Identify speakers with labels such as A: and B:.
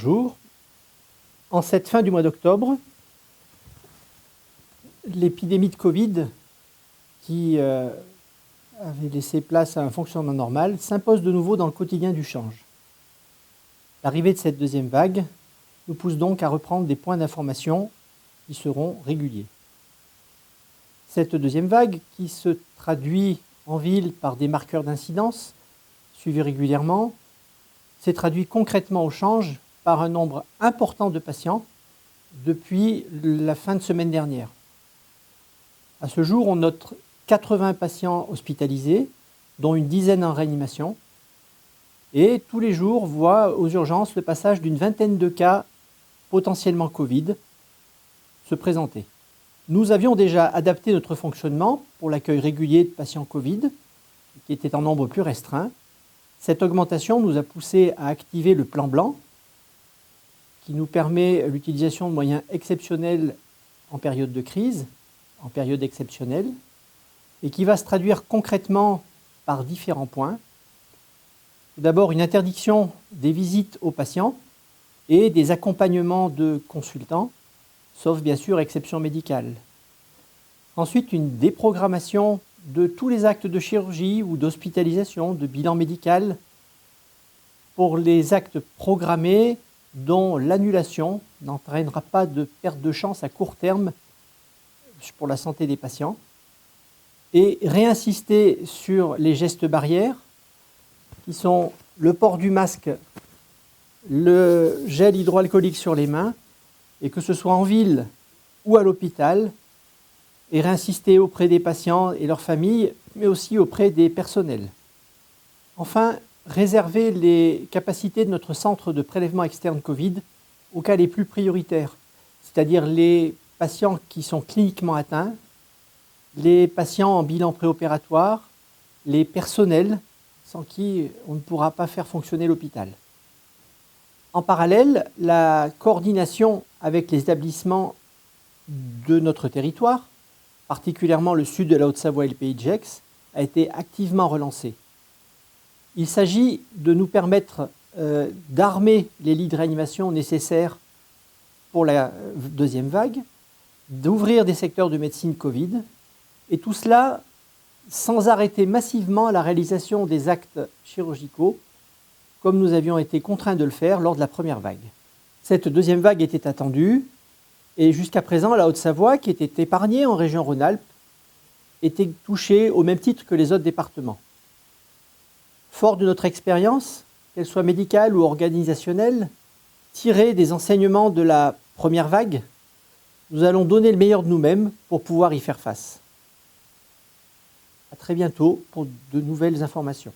A: Bonjour. En cette fin du mois d'octobre, l'épidémie de Covid, qui avait laissé place à un fonctionnement normal, s'impose de nouveau dans le quotidien du change. L'arrivée de cette deuxième vague nous pousse donc à reprendre des points d'information qui seront réguliers. Cette deuxième vague, qui se traduit en ville par des marqueurs d'incidence suivis régulièrement, s'est traduit concrètement au change par un nombre important de patients depuis la fin de semaine dernière. À ce jour, on note 80 patients hospitalisés, dont une dizaine en réanimation, et tous les jours voit aux urgences le passage d'une vingtaine de cas potentiellement Covid se présenter. Nous avions déjà adapté notre fonctionnement pour l'accueil régulier de patients Covid, qui était en nombre plus restreint. Cette augmentation nous a poussé à activer le plan blanc, qui nous permet l'utilisation de moyens exceptionnels en période de crise, en période exceptionnelle, et qui va se traduire concrètement par différents points. Tout d'abord, une interdiction des visites aux patients et des accompagnements de consultants, sauf bien sûr exception médicale. Ensuite, une déprogrammation de tous les actes de chirurgie ou d'hospitalisation, de bilan médical, pour les actes programmés dont l'annulation n'entraînera pas de perte de chance à court terme pour la santé des patients, et réinsister sur les gestes barrières, qui sont le port du masque, le gel hydroalcoolique sur les mains, et que ce soit en ville ou à l'hôpital, et réinsister auprès des patients et leurs familles, mais aussi auprès des personnels. Enfin, réserver les capacités de notre centre de prélèvement externe Covid aux cas les plus prioritaires, c'est-à-dire les patients qui sont cliniquement atteints, les patients en bilan préopératoire, les personnels sans qui on ne pourra pas faire fonctionner l'hôpital. En parallèle, la coordination avec les établissements de notre territoire, particulièrement le sud de la Haute-Savoie et le Pays de Gex, a été activement relancée. Il s'agit de nous permettre d'armer les lits de réanimation nécessaires pour la deuxième vague, d'ouvrir des secteurs de médecine Covid, et tout cela sans arrêter massivement la réalisation des actes chirurgicaux, comme nous avions été contraints de le faire lors de la première vague. Cette deuxième vague était attendue, et jusqu'à présent, la Haute-Savoie, qui était épargnée en région Rhône-Alpes, était touchée au même titre que les autres départements. Fort de notre expérience, qu'elle soit médicale ou organisationnelle, tirée des enseignements de la première vague, nous allons donner le meilleur de nous-mêmes pour pouvoir y faire face. À très bientôt pour de nouvelles informations.